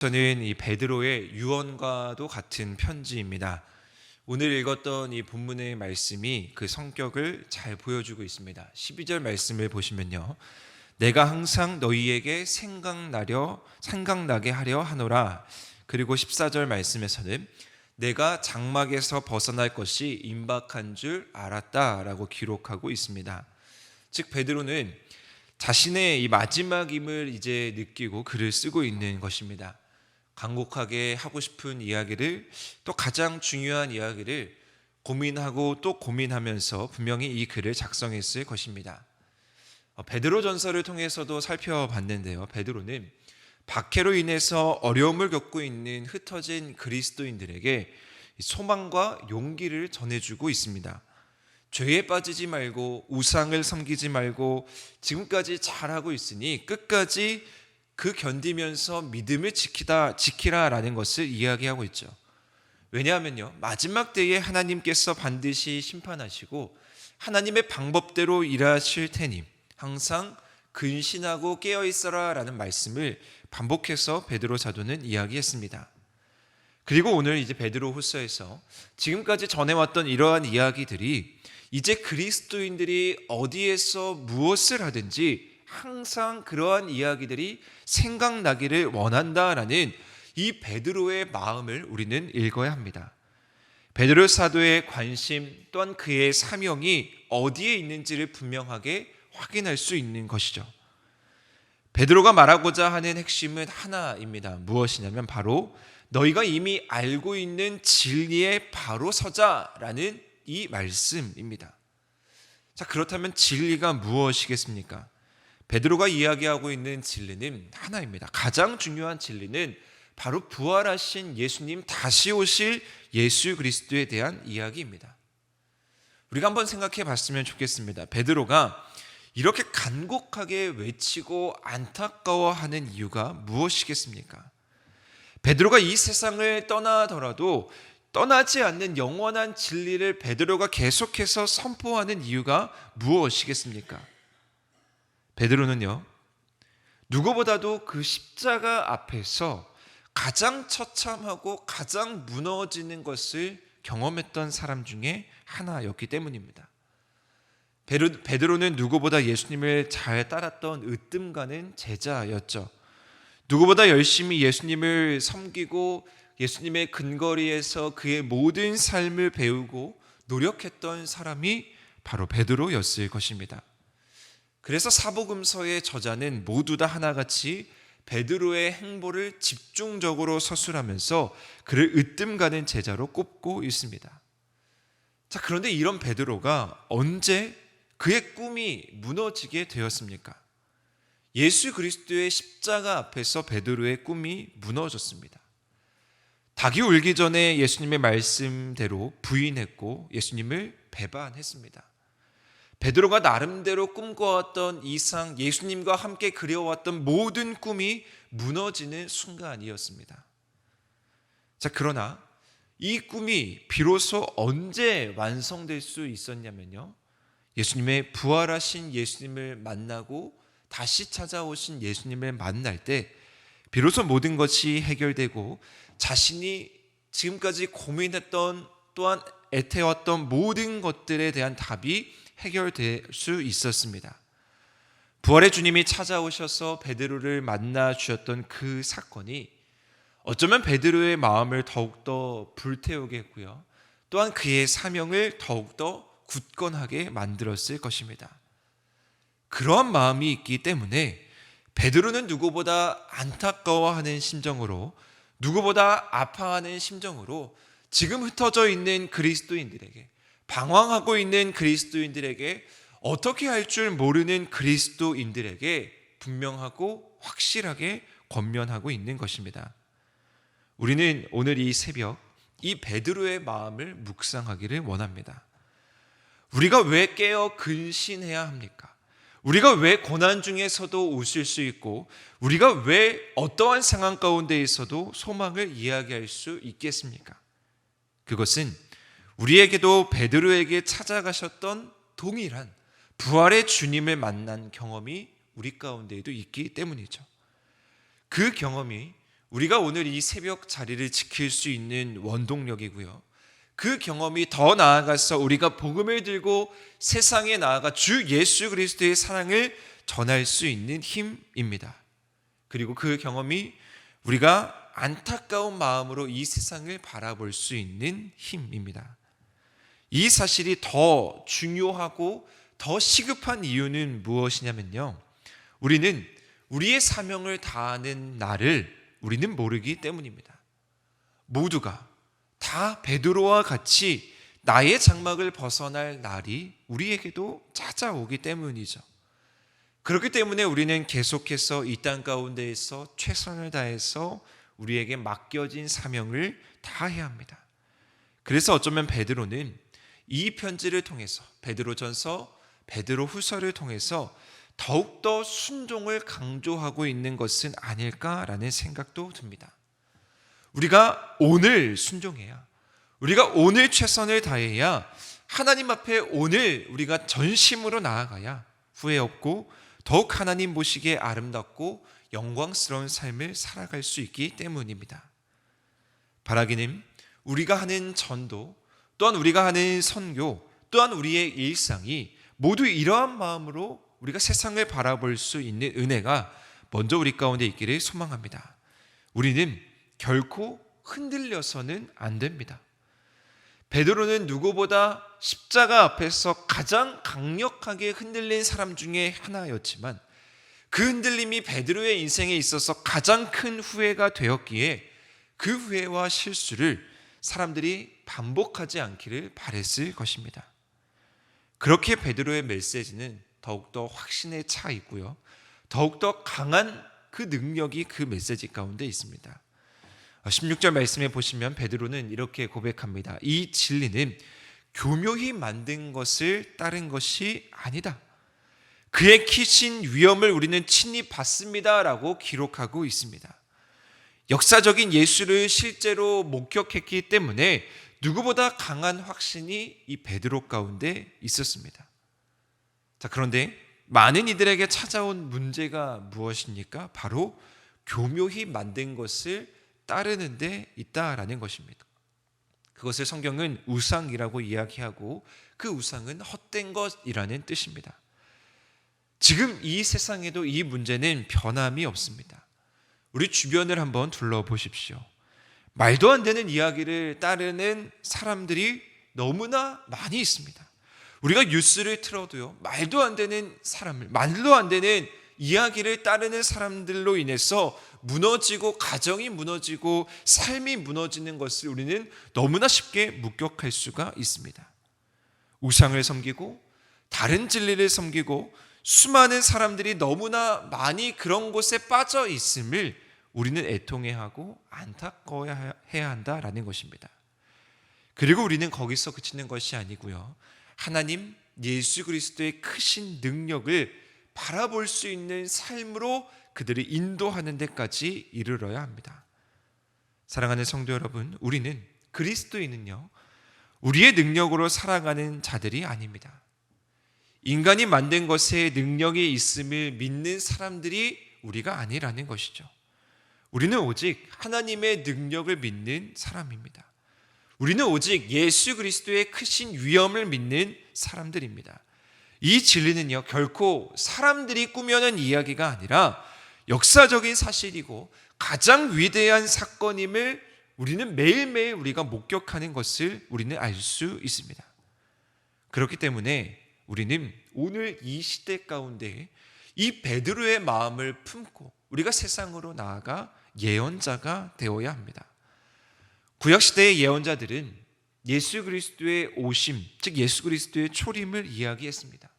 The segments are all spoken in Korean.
저는 이 베드로의 유언과도 같은 편지입니다. 오늘 읽었던 이 본문의 말씀이 그 성격을 잘 보여주고 있습니다. 12절 말씀을 보시면요. 내가 항상 너희에게 생각나게 하려 하노라. 그리고 14절 말씀에서는 내가 장막에서 벗어날 것이 임박한 줄 알았다라고 기록하고 있습니다. 즉 베드로는 자신의 이 마지막임을 이제 느끼고 글을 쓰고 있는 것입니다. 간곡하게 하고 싶은 이야기를, 또 가장 중요한 이야기를 고민하고 또 고민하면서 분명히 이 글을 작성했을 것입니다. 베드로 전서를 통해서도 살펴봤는데요. 베드로는 박해로 인해서 어려움을 겪고 있는 흩어진 그리스도인들에게 소망과 용기를 전해주고 있습니다. 죄에 빠지지 말고 우상을 섬기지 말고 지금까지 잘하고 있으니 끝까지 그 견디면서 믿음을 지키라라는 것을 이야기하고 있죠. 왜냐하면요, 마지막 때에 하나님께서 반드시 심판하시고 하나님의 방법대로 일하실 테니 항상 근신하고 깨어 있어라라는 말씀을 반복해서 베드로 사도는 이야기했습니다. 그리고 오늘 이제 베드로 후서에서 지금까지 전해왔던 이러한 이야기들이 이제 그리스도인들이 어디에서 무엇을 하든지 항상 그러한 이야기들이 생각나기를 원한다라는 이 베드로의 마음을 우리는 읽어야 합니다. 베드로 사도의 관심 또한 그의 사명이 어디에 있는지를 분명하게 확인할 수 있는 것이죠. 베드로가 말하고자 하는 핵심은 하나입니다. 무엇이냐면 바로 너희가 이미 알고 있는 진리에 바로 서자라는 이 말씀입니다. 자, 그렇다면 진리가 무엇이겠습니까? 베드로가 이야기하고 있는 진리는 하나입니다. 가장 중요한 진리는 바로 부활하신 예수님, 다시 오실 예수 그리스도에 대한 이야기입니다. 우리가 한번 생각해 봤으면 좋겠습니다. 베드로가 이렇게 간곡하게 외치고 안타까워하는 이유가 무엇이겠습니까? 베드로가 이 세상을 떠나더라도 떠나지 않는 영원한 진리를 베드로가 계속해서 선포하는 이유가 무엇이겠습니까? 베드로는요, 누구보다도 그 십자가 앞에서 가장 처참하고 가장 무너지는 것을 경험했던 사람 중에 하나였기 때문입니다. 베드로는 누구보다 예수님을 잘 따랐던 으뜸가는 제자였죠. 누구보다 열심히 예수님을 섬기고 예수님의 근거리에서 그의 모든 삶을 배우고 노력했던 사람이 바로 베드로였을 것입니다. 그래서 사복음서의 저자는 모두 다 하나같이 베드로의 행보를 집중적으로 서술하면서 그를 으뜸가는 제자로 꼽고 있습니다. 자, 그런데 이런 베드로가 언제 그의 꿈이 무너지게 되었습니까? 예수 그리스도의 십자가 앞에서 베드로의 꿈이 무너졌습니다. 닭이 울기 전에 예수님의 말씀대로 부인했고 예수님을 배반했습니다. 베드로가 나름대로 꿈꿔왔던 이상, 예수님과 함께 그려왔던 모든 꿈이 무너지는 순간이었습니다. 자, 그러나 이 꿈이 비로소 언제 완성될 수 있었냐면요, 예수님의 부활하신 예수님을 만나고 다시 찾아오신 예수님을 만날 때 비로소 모든 것이 해결되고 자신이 지금까지 고민했던 또한 애태웠던 모든 것들에 대한 답이 해결될 수 있었습니다. 부활의 주님이 찾아오셔서 베드로를 만나 주셨던 그 사건이 어쩌면 베드로의 마음을 더욱더 불태우게 했고요, 또한 그의 사명을 더욱더 굳건하게 만들었을 것입니다. 그러한 마음이 있기 때문에 베드로는 누구보다 안타까워하는 심정으로, 누구보다 아파하는 심정으로 지금 흩어져 있는 그리스도인들에게, 방황하고 있는 그리스도인들에게, 어떻게 할 줄 모르는 그리스도인들에게 분명하고 확실하게 권면하고 있는 것입니다. 우리는 오늘 이 새벽 이 베드로의 마음을 묵상하기를 원합니다. 우리가 왜 깨어 근신해야 합니까? 우리가 왜 고난 중에서도 웃을 수 있고 우리가 왜 어떠한 상황 가운데 있어도 소망을 이야기할 수 있겠습니까? 그것은 우리에게도 베드로에게 찾아가셨던 동일한 부활의 주님을 만난 경험이 우리 가운데에도 있기 때문이죠. 그 경험이 우리가 오늘 이 새벽 자리를 지킬 수 있는 원동력이고요. 그 경험이 더 나아가서 우리가 복음을 들고 세상에 나아가 주 예수 그리스도의 사랑을 전할 수 있는 힘입니다. 그리고 그 경험이 우리가 안타까운 마음으로 이 세상을 바라볼 수 있는 힘입니다. 이 사실이 더 중요하고 더 시급한 이유는 무엇이냐면요, 우리는 우리의 사명을 다하는 날을 우리는 모르기 때문입니다. 모두가 다 베드로와 같이 나의 장막을 벗어날 날이 우리에게도 찾아오기 때문이죠. 그렇기 때문에 우리는 계속해서 이 땅 가운데에서 최선을 다해서 우리에게 맡겨진 사명을 다해야 합니다. 그래서 어쩌면 베드로는 이 편지를 통해서, 베드로전서, 베드로후서를 통해서 더욱더 순종을 강조하고 있는 것은 아닐까라는 생각도 듭니다. 우리가 오늘 순종해야, 우리가 오늘 최선을 다해야, 하나님 앞에 오늘 우리가 전심으로 나아가야 후회 없고 더욱 하나님 보시기에 아름답고 영광스러운 삶을 살아갈 수 있기 때문입니다. 바라기는 우리가 하는 전도, 또한 우리가 하는 선교, 또한 우리의 일상이 모두 이러한 마음으로 우리가 세상을 바라볼 수 있는 은혜가 먼저 우리 가운데 있기를 소망합니다. 우리는 결코 흔들려서는 안 됩니다. 베드로는 누구보다 십자가 앞에서 가장 강력하게 흔들린 사람 중에 하나였지만 그 흔들림이 베드로의 인생에 있어서 가장 큰 후회가 되었기에 그 후회와 실수를 사람들이 반복하지 않기를 바랬을 것입니다. 그렇게 베드로의 메시지는 더욱더 확신에 차 있고요, 더욱더 강한 그 능력이 그 메시지 가운데 있습니다. 16절 말씀에 보시면 베드로는 이렇게 고백합니다. 이 진리는 교묘히 만든 것을 따른 것이 아니다. 그의 크신 위엄을 우리는 친히 봤습니다 라고 기록하고 있습니다. 역사적인 예수를 실제로 목격했기 때문에 누구보다 강한 확신이 이 베드로 가운데 있었습니다. 자, 그런데 많은 이들에게 찾아온 문제가 무엇입니까? 바로 교묘히 만든 것을 따르는 데 있다라는 것입니다. 그것을 성경은 우상이라고 이야기하고 그 우상은 헛된 것이라는 뜻입니다. 지금 이 세상에도 이 문제는 변함이 없습니다. 우리 주변을 한번 둘러보십시오. 말도 안 되는 이야기를 따르는 사람들이 너무나 많이 있습니다. 우리가 뉴스를 틀어도요, 말도 안 되는 사람을, 말도 안 되는 이야기를 따르는 사람들로 인해서 무너지고 가정이 무너지고 삶이 무너지는 것을 우리는 너무나 쉽게 목격할 수가 있습니다. 우상을 섬기고 다른 진리를 섬기고 수많은 사람들이 너무나 많이 그런 곳에 빠져 있음을 우리는 애통해하고 안타까워해야 한다라는 것입니다. 그리고 우리는 거기서 그치는 것이 아니고요, 하나님 예수 그리스도의 크신 능력을 바라볼 수 있는 삶으로 그들을 인도하는 데까지 이르러야 합니다. 사랑하는 성도 여러분, 우리는 그리스도인은요, 우리의 능력으로 살아가는 자들이 아닙니다. 인간이 만든 것에 능력이 있음을 믿는 사람들이 우리가 아니라는 것이죠. 우리는 오직 하나님의 능력을 믿는 사람입니다. 우리는 오직 예수 그리스도의 크신 위엄을 믿는 사람들입니다. 이 진리는요, 결코 사람들이 꾸며낸 이야기가 아니라 역사적인 사실이고 가장 위대한 사건임을 우리는 매일매일 우리가 목격하는 것을 우리는 알 수 있습니다. 그렇기 때문에 우리는 오늘 이 시대 가운데 이 베드로의 마음을 품고 우리가 세상으로 나아가 예언자가 되어야 합니다. 구약시대의 예언자들은 예수 그리스도의 오심, 즉 예수 그리스도의 초림을 이야기했습니다.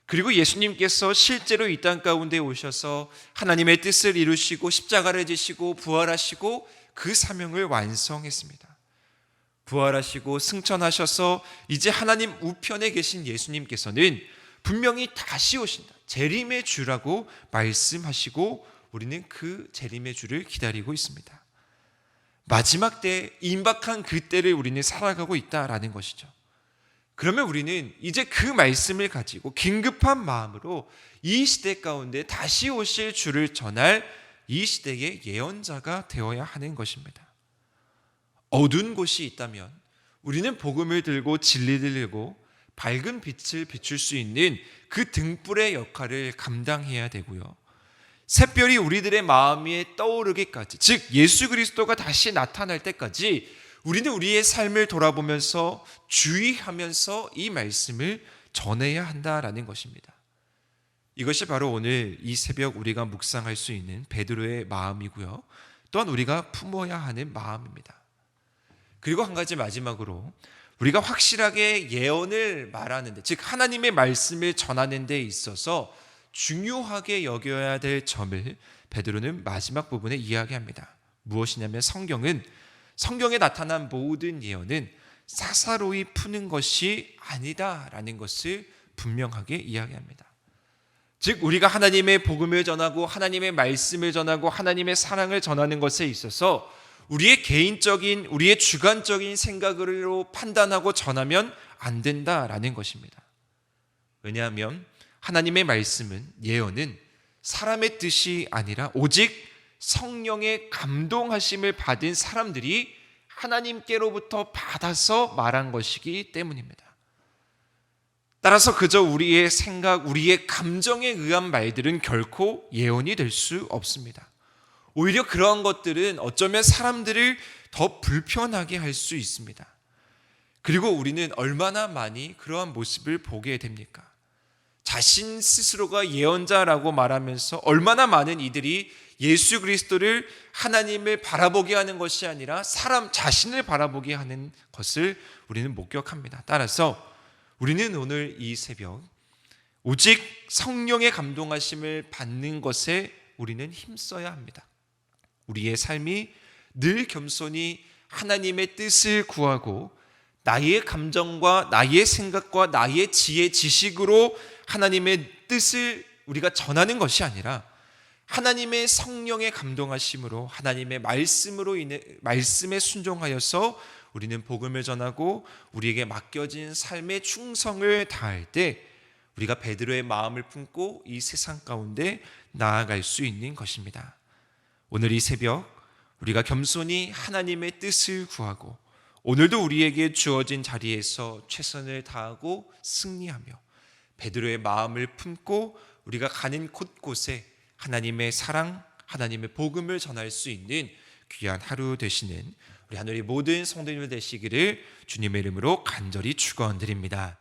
그리고 예수님께서 실제로 이 땅 가운데 오셔서 하나님의 뜻을 이루시고 십자가를 지시고 부활하시고 그 사명을 완성했습니다. 부활하시고 승천하셔서 이제 하나님 우편에 계신 예수님께서는 분명히 다시 오신다, 재림의 주라고 말씀하시고 우리는 그 재림의 주를 기다리고 있습니다. 마지막 때, 임박한 그 때를 우리는 살아가고 있다라는 것이죠. 그러면 우리는 이제 그 말씀을 가지고 긴급한 마음으로 이 시대 가운데 다시 오실 주를 전할 이 시대의 예언자가 되어야 하는 것입니다. 어두운 곳이 있다면 우리는 복음을 들고 진리를 들고 밝은 빛을 비출 수 있는 그 등불의 역할을 감당해야 되고요. 샛별이 우리들의 마음에 떠오르기까지, 즉 예수 그리스도가 다시 나타날 때까지 우리는 우리의 삶을 돌아보면서 주의하면서 이 말씀을 전해야 한다라는 것입니다. 이것이 바로 오늘 이 새벽 우리가 묵상할 수 있는 베드로의 마음이고요. 또한 우리가 품어야 하는 마음입니다. 그리고 한 가지 마지막으로 우리가 확실하게 예언을 말하는 데, 즉 하나님의 말씀을 전하는 데 있어서 중요하게 여겨야 될 점을 베드로는 마지막 부분에 이야기합니다. 무엇이냐면 성경에 나타난 모든 예언은 사사로이 푸는 것이 아니다라는 것을 분명하게 이야기합니다. 즉 우리가 하나님의 복음을 전하고 하나님의 말씀을 전하고 하나님의 사랑을 전하는 것에 있어서 우리의 개인적인, 우리의 주관적인 생각으로 판단하고 전하면 안 된다라는 것입니다. 왜냐하면 하나님의 말씀은, 예언은 사람의 뜻이 아니라 오직 성령의 감동하심을 받은 사람들이 하나님께로부터 받아서 말한 것이기 때문입니다. 따라서 그저 우리의 생각, 우리의 감정에 의한 말들은 결코 예언이 될 수 없습니다. 오히려 그러한 것들은 어쩌면 사람들을 더 불편하게 할 수 있습니다. 그리고 우리는 얼마나 많이 그러한 모습을 보게 됩니까? 자신 스스로가 예언자라고 말하면서 얼마나 많은 이들이 예수 그리스도를, 하나님을 바라보게 하는 것이 아니라 사람 자신을 바라보게 하는 것을 우리는 목격합니다. 따라서 우리는 오늘 이 새벽 오직 성령의 감동하심을 받는 것에 우리는 힘써야 합니다. 우리의 삶이 늘 겸손히 하나님의 뜻을 구하고 나의 감정과 나의 생각과 나의 지혜, 지식으로 하나님의 뜻을 우리가 전하는 것이 아니라 하나님의 성령의 감동하심으로, 하나님의 말씀으로 인해, 말씀에 순종하여서 우리는 복음을 전하고 우리에게 맡겨진 삶의 충성을 다할 때 우리가 베드로의 마음을 품고 이 세상 가운데 나아갈 수 있는 것입니다. 오늘 이 새벽 우리가 겸손히 하나님의 뜻을 구하고 오늘도 우리에게 주어진 자리에서 최선을 다하고 승리하며 베드로의 마음을 품고 우리가 가는 곳곳에 하나님의 사랑, 하나님의 복음을 전할 수 있는 귀한 하루 되시는 우리 하늘의 모든 성도님들 되시기를 주님의 이름으로 간절히 축원드립니다.